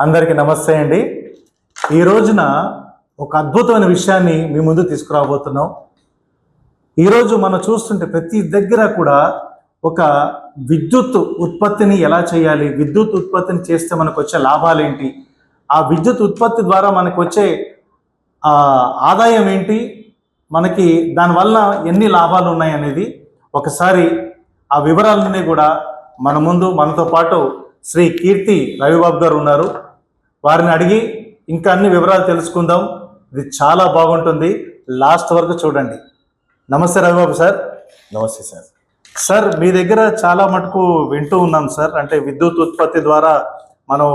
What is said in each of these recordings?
అందరికీ నమస్తే అండి. ఈ రోజున ఒక అద్భుతమైన విషయాన్ని మీ ముందు తీసుకురాబోతున్నాం. ఈరోజు మనం చూస్తుంటే ప్రతి దగ్గర కూడా ఒక విద్యుత్ ఉత్పత్తిని ఎలా చేయాలి, విద్యుత్ ఉత్పత్తిని చేస్తే మనకు వచ్చే లాభాలు ఏంటి, ఆ విద్యుత్ ఉత్పత్తి ద్వారా మనకు వచ్చే ఆదాయం ఏంటి, మనకి దానివల్ల ఎన్ని లాభాలు ఉన్నాయి అనేది ఒకసారి ఆ వివరాలన్నీ కూడా మన ముందు మనతో పాటు శ్రీ కీర్తి రవిబాబు గారు ఉన్నారు. వారిని అడిగి ఇంకా అన్ని వివరాలు తెలుసుకుందాం. ఇది చాలా బాగుంటుంది, లాస్ట్ వరకు చూడండి. నమస్తే రవిబాబు సార్. నమస్తే సార్. సార్, మీ దగ్గర చాలా మటుకు వింటూ ఉన్నాం సార్, అంటే విద్యుత్ ఉత్పత్తి ద్వారా మనం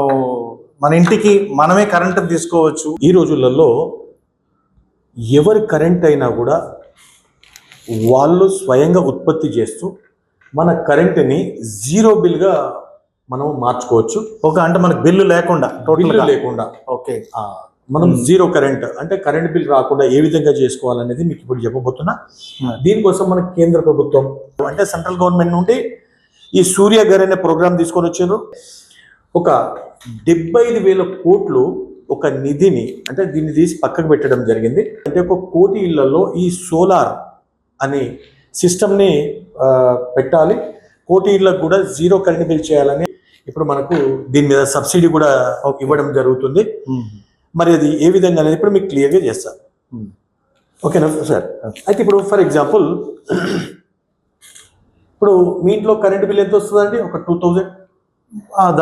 మన ఇంటికి మనమే కరెంటు తీసుకోవచ్చు. ఈ రోజులలో ఎవరి కరెంట్ అయినా కూడా వాళ్ళు స్వయంగా ఉత్పత్తి చేస్తూ మన కరెంటుని జీరో బిల్గా మనం మార్చుకోవచ్చు. అంటే మనకు బిల్లు లేకుండా, బిల్లు లేకుండా. ఓకే, మనం జీరో కరెంట్ అంటే కరెంట్ బిల్ రాకుండా ఏ విధంగా చేసుకోవాలనేది మీకు ఇప్పుడు చెప్పబోతున్నా. దీనికోసం మన కేంద్ర ప్రభుత్వం అంటే సెంట్రల్ గవర్నమెంట్ నుండి ఈ సూర్య గారు అనే ప్రోగ్రామ్ తీసుకొని వచ్చారు. ఒక 75,000 కోట్లు ఒక నిధిని అంటే దీన్ని తీసి పక్కకు పెట్టడం జరిగింది. అంటే 1 కోటి ఇళ్లలో ఈ సోలార్ అనే సిస్టమ్ని పెట్టాలి. 1 కోటి ఇళ్లకు కూడా జీరో కరెంట్ బిల్ చేయాలని ఇప్పుడు మనకు దీని మీద సబ్సిడీ కూడా ఇవ్వడం జరుగుతుంది. మరి అది ఏ విధంగా అనేది ఇప్పుడు మీకు క్లియర్గా చేస్తాను. ఓకేనా సార్? అయితే ఇప్పుడు ఫర్ ఎగ్జాంపుల్ ఇప్పుడు మీ ఇంట్లో కరెంట్ బిల్ ఎంత వస్తుందండి? ఒక 2000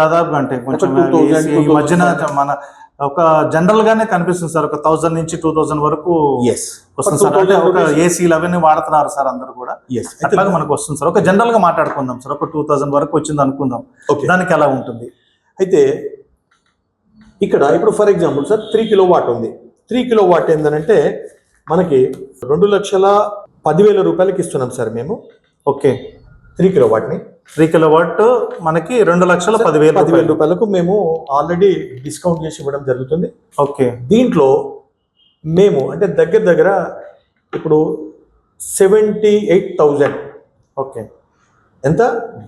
దాదాపుగా. అంటే కొంచెం ఈ మధ్యన మన ఒక జనరల్ గానే కనిపిస్తుంది సార్, ఒక 1000 నుంచి 2000 వరకు వస్తుంది సార్. అంటే ఒక ఏసీలు అవన్నీ వాడుతున్నారు సార్ అందరు కూడా. అట్లాగా మనకు వస్తుంది సార్. ఒక జనరల్ గా మాట్లాడుకుందాం సార్, ఒక 2000 వరకు వచ్చింది అనుకుందాం. దానికి ఎలా ఉంటుంది? అయితే ఇక్కడ ఇప్పుడు ఫర్ ఎగ్జాంపుల్ సార్ 3 కిలోవాట్ ఉంది. 3 కిలోవాట్ ఏంటంటే మనకి 2,10,000 రూపాయలకి ఇస్తున్నాం సార్ మేము. ఓకే, 3 కిలోవాట్ని 3 కిలోవాట్ మనకి 2,10,000 రూపాయలకు మేము ఆల్రెడీ డిస్కౌంట్ చేసి ఇవ్వడం జరుగుతుంది. ఓకే, దీంట్లో మేము అంటే దగ్గర ఇప్పుడు 78,000. ఓకే, ఎంత?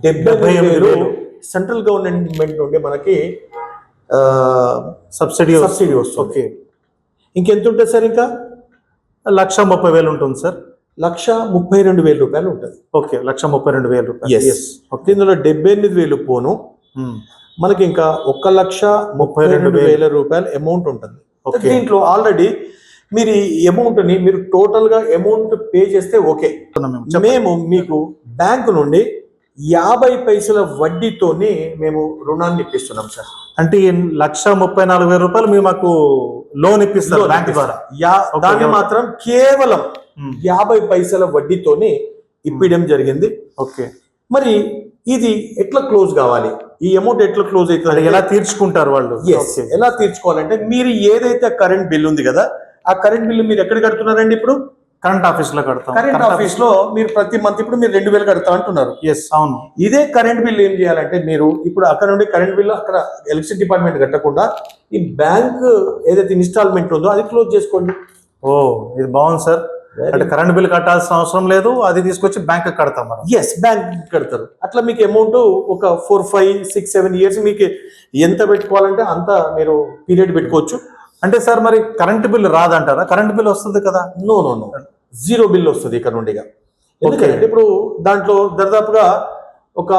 78,000 సెంట్రల్ గవర్నమెంట్ నుండి మనకి సబ్సిడీ వస్తుంది. ఓకే, ఇంకెంత ఉంటుంది సార్? ఇంకా 1,30,000 ఉంటుంది సార్. 1,32,000 రూపాయలు ఉంటుంది. ఓకే, 1,32,000 రూపాయలు. ఇందులో 78,000 పోను మనకి ఇంకా 1,32,000 రూపాయలు అమౌంట్ ఉంటుంది. దీంట్లో ఆల్రెడీ మీరు ఈ అమౌంట్ని మీరు టోటల్గా అమౌంట్ పే చేస్తే ఓకే. మేము మీకు బ్యాంకు నుండి 50 పైసల వడ్డీతోని మేము రుణాన్ని ఇప్పిస్తున్నాం సార్. అంటే 1,34,000 రూపాయలు మీరు మాకు లోన్ ఇప్పిస్తారు బ్యాంక్ ద్వారా. దాన్ని మాత్రం కేవలం 50 పైసల వడ్డీతోని ఇప్పించడం జరిగింది. ఓకే, మరి ఇది ఎట్లా క్లోజ్ కావాలి? ఈ అమౌంట్ ఎట్లా క్లోజ్ అవుతుంది? ఎలా తీర్చుకుంటారు వాళ్ళు? ఎలా తీర్చుకోవాలంటే మీరు ఏదైతే కరెంట్ బిల్ ఉంది కదా, ఆ కరెంట్ బిల్లు మీరు ఎక్కడ కడుతున్నారండి? ఇప్పుడు కరెంట్ ఆఫీస్ లో కడతాం. కరెంట్ ఆఫీస్ లో మీరు ప్రతి మంత్ ఇప్పుడు మీరు 2,000 కడతా అంటున్నారు. అవును. ఇదే కరెంట్ బిల్ ఏం చేయాలంటే మీరు ఇప్పుడు అక్కడ నుండి కరెంట్ బిల్ అక్కడ ఎలక్ట్రిసిటీ డిపార్ట్మెంట్ కట్టకుండా ఈ బ్యాంక్ ఏదైతే ఇన్స్టాల్మెంట్ ఉందో అది క్లోజ్ చేసుకోండి. ఇది బాగుంది సార్. అంటే కరెంట్ బిల్ కట్టాల్సిన అవసరం లేదు, అది తీసుకొచ్చి బ్యాంక్ కడతాం మనం. బ్యాంక్ కడతారు. అట్లా మీకు అమౌంట్ ఒక 4, 5, 6, 7 ఇయర్స్ మీకు ఎంత పెట్టుకోవాలంటే అంత మీరు పీరియడ్ పెట్టుకోవచ్చు. అంటే సార్ మరి కరెంట్ బిల్ రాదంటారా? కరెంట్ బిల్ వస్తుంది కదా? నో జీరో బిల్ వస్తుంది ఇక్కడ నుండిగా. ఎందుకంటే ఇప్పుడు దాంట్లో దాదాపుగా ఒక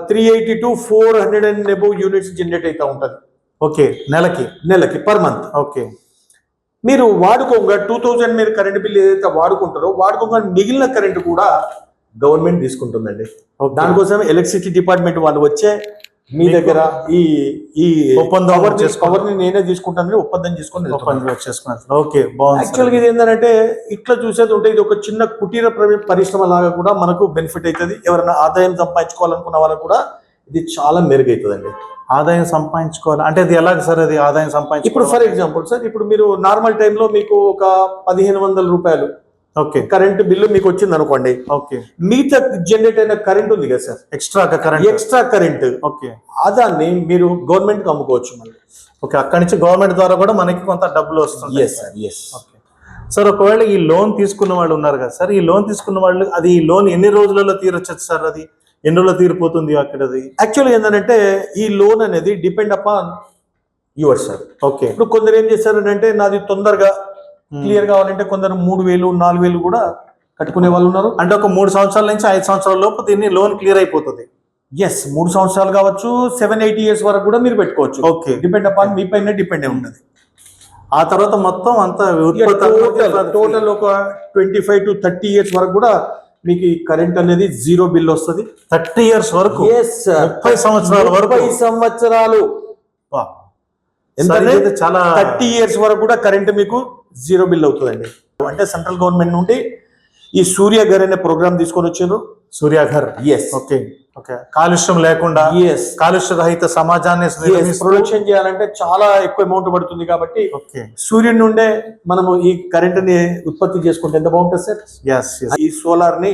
380 to 400 and above units generate అవుతూ ఉంటుంది. ఓకే, నెలకి పర్ మంత్. ఓకే, మీరు వాడుకోగా 2000 మీరు కరెంట్ బిల్ ఏదైతే వాడుకుంటారో వాడుకోగా మిగిలిన కరెంట్ కూడా గవర్నమెంట్ తీసుకుంటుందండి. దానికోసం ఎలక్ట్రిసిటీ డిపార్ట్మెంట్ వాళ్ళు వచ్చే మీ దగ్గర ఈ ఒప్పందం పవర్ని నేనే తీసుకుంటానని ఒప్పందం చేసుకున్నాను. ఓకే, బాగుంది. యాక్చువల్గా ఇది ఏంటంటే ఇట్లా చూసేది ఉంటే ఇది ఒక చిన్న కుటీర పరిశ్రమ లాగా కూడా మనకు బెనిఫిట్ అవుతుంది. ఎవరైనా ఆదాయం సంపాదించుకోవాలనుకున్న వాళ్ళకు కూడా ఇది చాలా మెరుగవుతుందండి. ఆదాయం సంపాదించుకోవాలి అంటే అది ఎలాగ సార్? అది ఆదాయం సంపాదించు ఇప్పుడు ఫర్ ఎగ్జాంపుల్ సార్, ఇప్పుడు మీరు నార్మల్ టైంలో మీకు ఒక 1,500 రూపాయలు కరెంట్ బిల్లు మీకు వచ్చింది అనుకోండి. ఓకే, మిగతా జనరేట్ అయిన కరెంట్ ఉంది కదా సార్, ఎక్స్ట్రా కరెంట్. ఓకే, దాన్ని మీరు గవర్నమెంట్ కి అమ్ముకోవచ్చు మళ్ళీ. ఓకే, అక్కడి నుంచి గవర్నమెంట్ ద్వారా కూడా మనకి కొంత డబ్బులు వస్తుంది. ఓకే సార్, ఒకవేళ ఈ లోన్ తీసుకున్న వాళ్ళు ఉన్నారు కదా సార్, ఈ లోన్ తీసుకున్న వాళ్ళు అది ఈ లోన్ ఎన్ని రోజులలో తీరొచ్చు సార్? అది ఎన్ని రోజుల్లో తీరిపోతుంది అక్కడది? యాక్చువల్గా ఏంటంటే ఈ లోన్ అనేది depend upon yours sir. Okay. ఇప్పుడు కొందరు ఏం చేశారంటే నాది తొందరగా క్లియర్ కావాలంటే కొందరు 3,000 4,000 కూడా కట్టుకునే వాళ్ళు ఉన్నారు. అంటే ఒక 3 సంవత్సరాల నుంచి 5 సంవత్సరాల లోపు దీన్ని లోన్ క్లియర్ అయిపోతుంది. ఎస్, 3 సంవత్సరాలు కావచ్చు, 7-8 years వరకు కూడా మీరు పెట్టుకోవచ్చు. ఓకే. డిపెండ్ అపాన్ మీ పైన డిపెండ్ అయి ఉంటుంది. ఆ తర్వాత మొత్తం అంతా టోటల్ ఒక 25 to 30 years వరకు కూడా మీకు ఈ కరెంట్ అనేది 0 బిల్ వస్తుంది. 30 years వరకు? 30 సంవత్సరాల వరకు. 30 సంవత్సరాలు ఎంత? చాలా 30 years వరకు కూడా కరెంట్ మీకు 0 బిల్ అవుతుందండి. అంటే సెంట్రల్ గవర్నమెంట్ నుండి ఈ సూర్యఘర్ అనే ప్రోగ్రామ్ తీసుకొని వచ్చారు. సూర్యఘర్. ఎస్. ఓకే. ఓకే. కాలుష్యం లేకుండా, కాలుష్య రహిత సమాజాన్ని ప్రొడక్షన్ చేయాలంటే చాలా ఎక్కువ అమౌంట్ పడుతుంది కాబట్టి ఓకే, సూర్యుడి నుండే మనము ఈ కరెంట్ ని ఉత్పత్తి చేసుకుంటే ఎంత బాగుంటుంది సార్. ఈ సోలార్ ని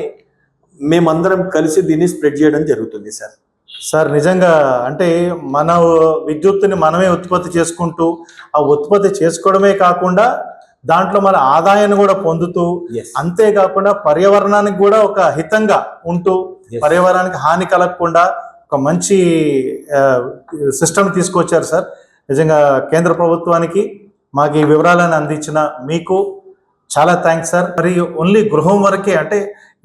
మేమందరం కలిసి దీన్ని స్ప్రెడ్ చేయడం జరుగుతుంది సార్. సార్ నిజంగా అంటే మన విద్యుత్తుని మనమే ఉత్పత్తి చేసుకుంటూ ఆ ఉత్పత్తి చేసుకోవడమే కాకుండా దాంట్లో మన ఆదాయాన్ని కూడా పొందుతూ, అంతేకాకుండా పర్యావరణానికి కూడా ఒక హితంగా ఉంటూ, పర్యావరణానికి హాని కలగకుండా ఒక మంచి సిస్టమ్ తీసుకొచ్చారు సార్. నిజంగా కేంద్ర ప్రభుత్వానికి మాకు ఈ వివరాలను అందించిన మీకు చాలా థ్యాంక్స్ సార్. మరి ఓన్లీ గృహం వరకే అంటే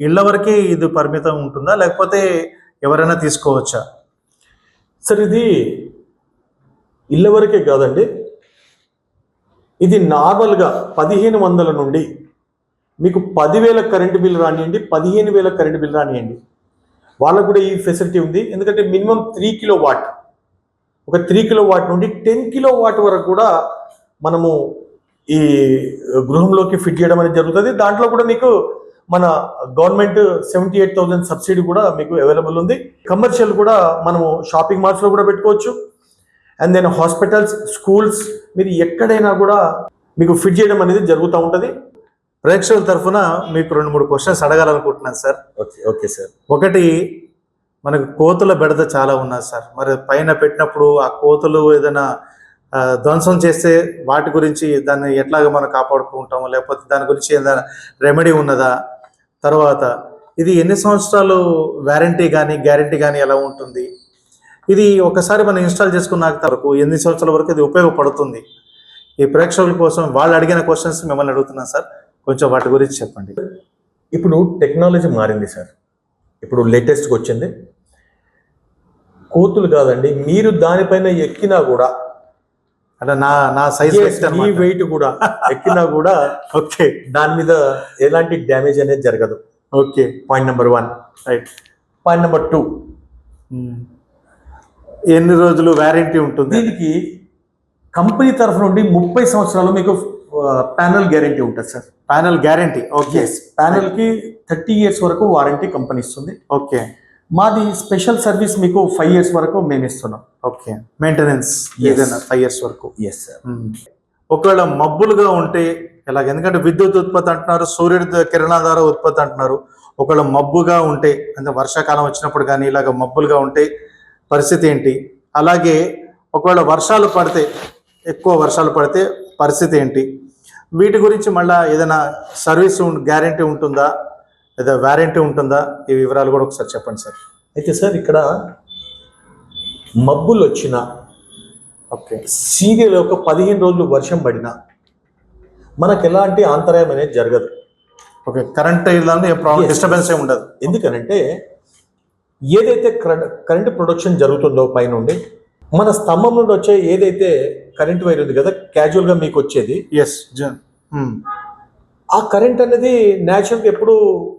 ఇళ్ల వరకే ఇది పరిమితం ఉంటుందా, లేకపోతే ఎవరైనా తీసుకోవచ్చా సార్? ఇది ఇళ్ళ వరకే కాదండి, ఇది నార్మల్గా 1,500 నుండి మీకు 10,000 కరెంటు బిల్ రానియండి, 15,000 కరెంటు బిల్ రానియండి, వాళ్ళకు కూడా ఈ ఫెసిలిటీ ఉంది. ఎందుకంటే మినిమం 3 kilowatt, ఒక 3 kilowatt నుండి 10 kilowatt వరకు కూడా మనము ఈ గృహంలోకి ఫిట్ చేయడం అనేది జరుగుతుంది. దాంట్లో కూడా మీకు మన గవర్నమెంట్ 78,000 సబ్సిడీ కూడా మీకు అవైలబుల్ ఉంది. కమర్షియల్ కూడా మనము షాపింగ్ మాల్స్లో కూడా పెట్టుకోవచ్చు. అండ్ దెన్ హాస్పిటల్స్, స్కూల్స్, మీరు ఎక్కడైనా కూడా మీకు ఫిట్ చేయడం అనేది జరుగుతూ ఉంటుంది. ప్రేక్షకుల తరఫున మీకు 2-3 క్వశ్చన్స్ అడగాలనుకుంటున్నాను సార్. Okay sir. ఒకటి, మనకు కోతుల బెడద చాలా ఉన్నది సార్. మరి పైన పెట్టినప్పుడు ఆ కోతులు ఏదైనా ధ్వంసం చేస్తే వాటి గురించి దాన్ని ఎట్లాగా మనం కాపాడుకుంటాము, లేకపోతే దాని గురించి ఏదైనా రెమెడీ ఉన్నదా? తర్వాత ఇది ఎన్ని సంవత్సరాలు వారంటీ కానీ గ్యారంటీ కానీ ఎలా ఉంటుంది? ఇది ఒకసారి మనం ఇన్స్టాల్ చేసుకున్నాక వరకు ఎన్ని సంవత్సరాల వరకు ఇది ఉపయోగపడుతుంది? ఈ ప్రేక్షకుల కోసం వాళ్ళు అడిగిన క్వశ్చన్స్ మిమ్మల్ని అడుగుతున్నాను సార్, కొంచెం వాటి గురించి చెప్పండి. ఇప్పుడు టెక్నాలజీ మారింది సార్, ఇప్పుడు లేటెస్ట్గా వచ్చింది. కోతులు కాదండి, మీరు దానిపైన ఎక్కినా కూడా అంటే నా సైజ్ ఈ వెయిట్ కూడా ఎక్కినా కూడా ఓకే, దాని మీద ఎలాంటి డ్యామేజ్ అనేది జరగదు. Okay, point number 1. Right. Point number 2, ఎన్ని రోజులు వారంటీ ఉంటుంది? దీనికి కంపెనీ తరఫు నుండి 30 సంవత్సరాలు మీకు ప్యానల్ గ్యారంటీ ఉంటుంది sir. Panel guarantee? Okay. Panel కి 30 years వరకు వారంటీ కంపెనీ ఇస్తుంది. ఓకే. మాది స్పెషల్ సర్వీస్ మీకు 5 years వరకు మేము ఇస్తున్నాం. ఓకే. మెయింటెనెన్స్ ఏదైనా 5 years వరకు? Yes sir. ఒకవేళ మబ్బులుగా ఉంటే ఎలాగ? ఎందుకంటే విద్యుత్ ఉత్పత్తి అంటున్నారు, సూర్యుడి కిరణాల ద్వారా ఉత్పత్తి అంటున్నారు. ఒకవేళ మబ్బుగా ఉంటే, అంటే వర్షాకాలం వచ్చినప్పుడు కానీ ఇలాగ మబ్బులుగా ఉంటే పరిస్థితి ఏంటి? అలాగే ఒకవేళ వర్షాలు పడితే, ఎక్కువ వర్షాలు పడితే పరిస్థితి ఏంటి? వీటి గురించి మళ్ళీ ఏదైనా సర్వీస్ గ్యారంటీ ఉంటుందా లేదా వారంటీ ఉంటుందా? ఈ వివరాలు కూడా ఒకసారి చెప్పండి సార్. అయితే సార్ ఇక్కడ మబ్బులు వచ్చినా, ఓకే, సీరియల్ ఒక 15 రోజులు వర్షం పడినా మనకు ఎలాంటి అంతరాయం అనేది జరగదు. ఓకే. కరెంట్ డిస్టర్బెన్స్ ఏ ఉండదు. ఎందుకనంటే ఏదైతే కరెంట్ ప్రొడక్షన్ జరుగుతుందో పైనుండి, మన స్తంభం నుండి వచ్చే ఏదైతే కరెంట్ వైర్ ఉంది కదా, క్యాజువల్గా మీకు వచ్చేది, ఆ కరెంట్ అనేది న్యాచురల్గా ఎప్పుడు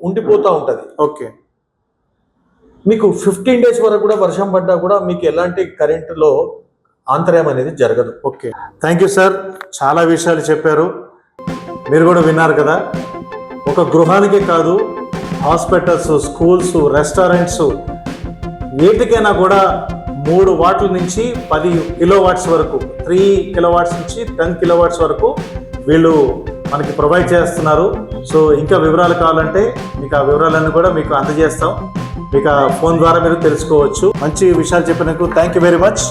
ఉండిపోతూ ఉంటుంది. ఓకే. మీకు 15 days వరకు కూడా వర్షం పడ్డా కూడా మీకు ఎలాంటి కరెంటులో అంతరాయం అనేది జరగదు. ఓకే. థ్యాంక్ యూ సార్, చాలా విషయాలు చెప్పారు. మీరు కూడా విన్నారు కదా, ఒక గృహానికే కాదు, హాస్పిటల్స్, స్కూల్స్, రెస్టారెంట్స్, వీటికైనా కూడా 3 వాట్ల నుంచి 10 kilowatts వరకు, 3 kilowatts నుంచి 10 kilowatts వరకు వీళ్ళు మనకి ప్రొవైడ్ చేస్తున్నారు. సో ఇంకా వివరాలు కావాలంటే మీకు ఆ వివరాలన్నీ కూడా మీకు అందజేస్తాం. మీకు ఆ ఫోన్ ద్వారా మీరు తెలుసుకోవచ్చు. మంచి విషయాలు చెప్పినందుకు థ్యాంక్ యూ వెరీ మచ్.